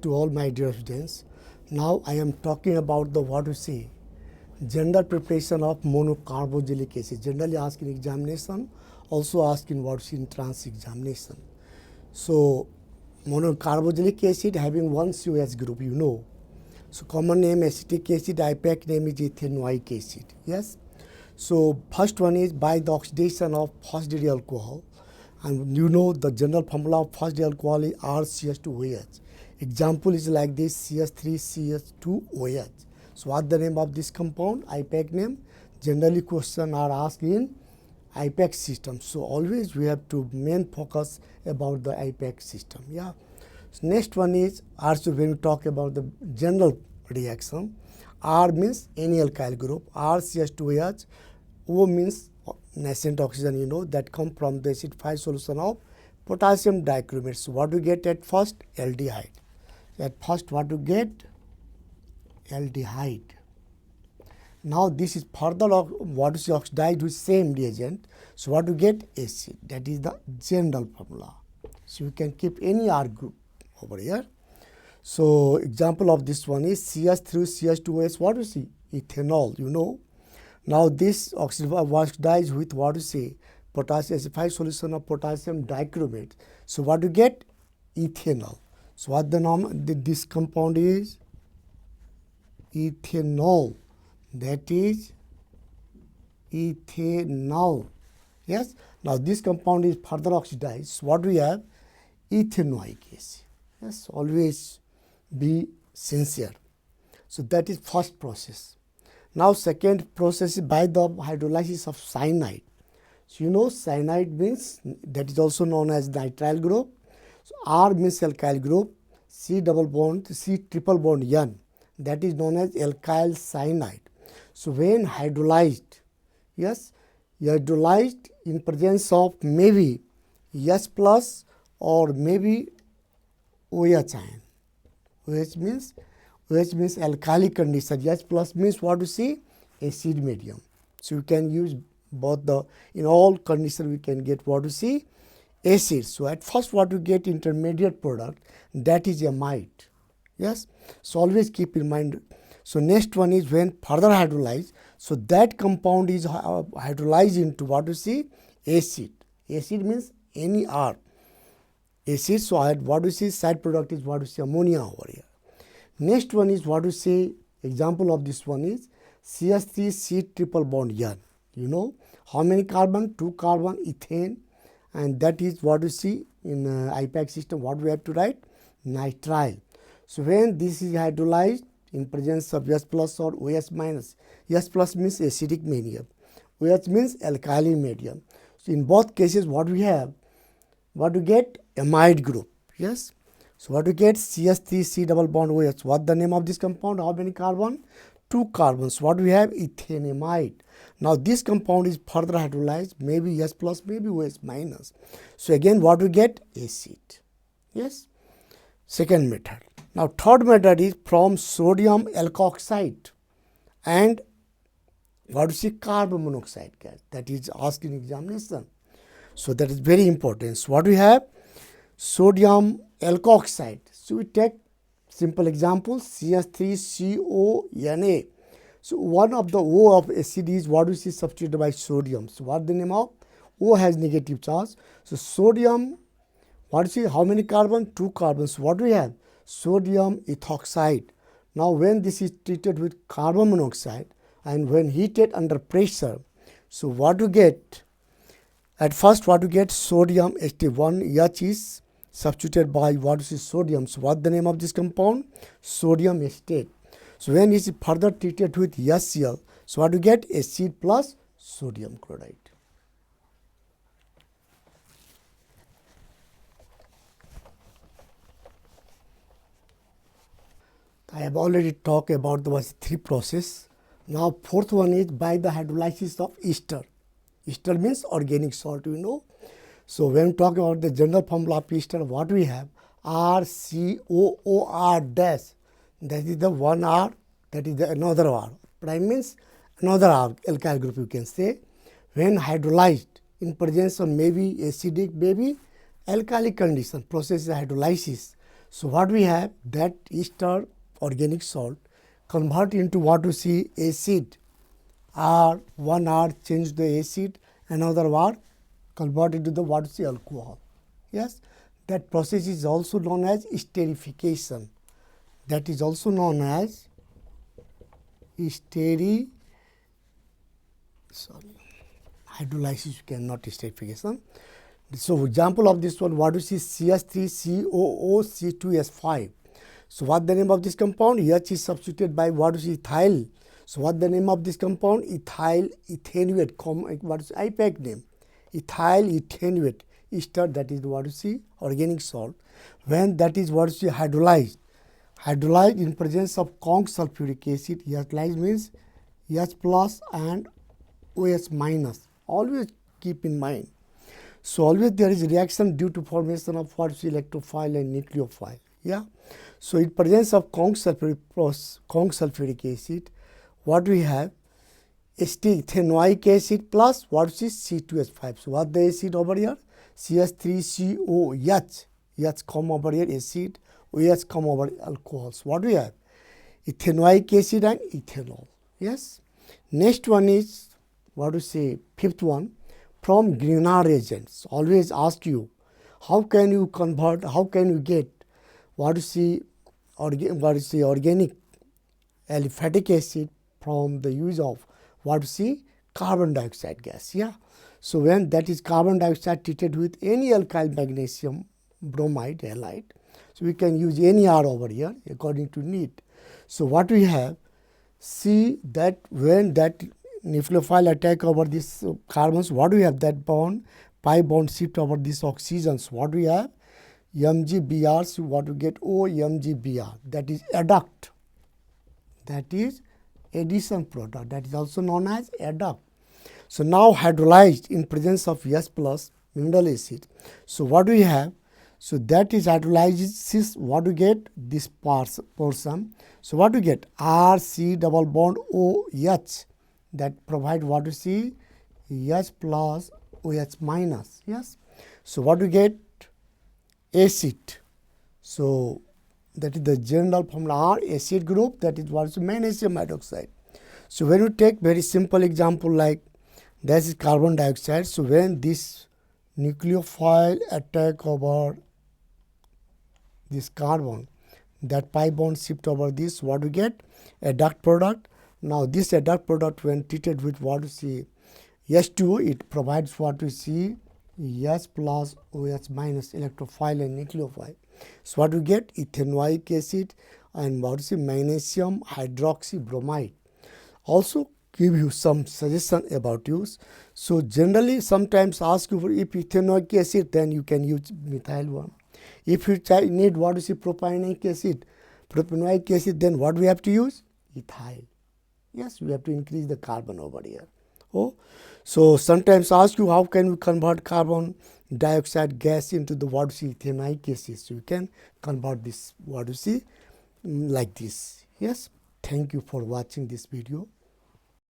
to all my dear students. Now I am talking about the general preparation of monocarboxylic acid. Generally asked in examination, also asked in entrance examination. So monocarboxylic acid having one COH group, you know. So common name acetic acid, IUPAC name is ethanoic acid. Yes. So first one is by the oxidation of first degree alcohol, and you know the general formula of first degree alcohol is RCH2OH. Example is like this, CH3CH2OH. So what the name of this compound? IUPAC name. Generally question are asked in IUPAC system. So always we have to main focus about the IUPAC system. Yeah. So next one is also when we talk about the general reaction. R means any alkyl group, RCH2OH. O means nascent oxygen, you know, that come from the acid phase solution of potassium dichromate. So what we get at first? Aldehyde. At first what we get? Aldehyde. Now this is further what is oxidized with same reagent. So what we get? Acid. That is the general formula. So you can keep any R group over here. So example of this one is CH3CH2OH. What we see? Ethanol, you know. Now this oxidized with what we say? Potassium acidified solution of potassium dichromate. So what you get? Ethanol. So what the name? This compound is ethanol. That is ethanol. Yes. Now this compound is further oxidized. So what we have? Ethanoic acid. Yes. Always be sincere. So that is first process. Now second process is by the hydrolysis of cyanide. So you know cyanide means that is also known as nitrile group. So R means alkyl group, C triple bond N, that is known as alkyl cyanide. So when hydrolyzed, yes, hydrolyzed in presence of maybe H plus or maybe OH ion. OH means alkali condition. H plus means what we see? Acid medium. So you can use both the, in all conditions we can get what we see? Acid. So at first what we get intermediate product, that is amide. Yes. So always keep in mind. So next one is when further hydrolyzed. So that compound is hydrolyzed into what we see? Acid. Acid means any R. Acid. So what we see? Side product is what we see? Ammonia over here. Next one is what we say, example of this one is CH3 triple bond N. You know how many carbon? 2 carbon, ethane, and that is what we see in IUPAC system. What we have to write? Nitrile. So when this is hydrolyzed in presence of H plus or OH minus. H plus means acidic medium. OH means alkali medium. So in both cases what we have? What we get? Amide group. Yes. So what we get? CH3 double bond OH. What the name of this compound? How many carbon? 2 carbons. What we have? Ethanamide. Now this compound is further hydrolyzed, maybe H plus, maybe OH minus. So again what we get? Acid. Yes. Second method. Now third method is from sodium alkoxide and what we see? Carbon monoxide gas. That is asked in examination. So that is very important. So what we have? Sodium alkoxide. So we take simple example CH3CONA. So one of the O of acid is what we see substituted by sodium. So what the name of? O has negative charge. So sodium, what you see? How many carbon? 2 carbons. So what we have? Sodium ethoxide. Now when this is treated with carbon monoxide and when heated under pressure, so what you get? At first what you get? Sodium Ht1 H is substituted by what is sodium. So what the name of this compound? Sodium acetate. So when it is further treated with HCl, so what you get? Acid plus sodium chloride. I have already talked about the three process. Now fourth one is by the hydrolysis of ester. Ester means organic salt, you know. So when we talk about the general formula of ester, what we have? RCOOR dash. That is the one R, that is the another R. Prime means another R, alkyl group you can say. When hydrolyzed in presence of maybe acidic, maybe alkali condition, process is hydrolysis. So what we have, that ester organic salt convert into what we see acid, or one R change the acid, another R convert into the what we see alcohol. Yes, that process is also known as esterification. That is also known as hydrolysis, you cannot esterification. So example of this one, what we see CH3COOC2S5. So what the name of this compound? H is substituted by what is ethyl. So what the name of this compound? Ethyl ethanoate. What is IPAC name? Ethyl ethanoate ester, that is what you see organic salt. When that is what you see hydrolyzed. Hydrolyzed in presence of conc sulfuric acid. Hydrolyzed means H plus and OH minus. Always keep in mind. So always there is reaction due to formation of what you see electrophile and nucleophile. Yeah. So in presence of conc sulfuric acid, what we have? Ethanoic acid plus what is C2H5. So what the acid over here? CH3COH. H come over here acid, OH come over alcohols. What we have? Ethanoic acid and ethanol. Yes. Next one is what we say, fifth one, from Grignard reagents. Always ask you, how can you convert, how can you get what you see organic aliphatic acid from the use of what you see carbon dioxide gas. Yeah. So when that is carbon dioxide treated with any alkyl magnesium bromide halide, so we can use any R over here according to need. So what we have, see that when that nucleophile attack over these carbons, what do we have? That bond, pi bond shift over these oxygens. What do we have? MgBr. So what we get? OMgBr. That is adduct. That is addition product. That is also known as adduct. So now hydrolyzed in presence of H plus mineral acid. So what do we have? So that is hydrolysis. What do we get? This portion. So what do we get? RC double bond OH. That provide what you see H plus OH minus. Yes. So what do we get? Acid. So that is the general formula R, acid group. That is what is magnesium hydroxide. So when you take very simple example like this is carbon dioxide. So when this nucleophile attack over this carbon, that pi bond shift over this, what we get? Adduct product. Now this adduct product when treated with what you see H2O, it provides what we see H plus OH minus electrophile and nucleophile. So what we get? Ethanoic acid and what you see magnesium hydroxybromide. Also give you some suggestion about use. So generally sometimes ask you for if ethanoic acid, then you can use methyl one. If you need what you see propanoic acid, then what we have to use? Ethyl. Yes, we have to increase the carbon over here. Oh, so sometimes ask you how can we convert carbon dioxide gas into the what you see ethanoic acid. So you can convert this what you see like this. Yes, thank you for watching this video.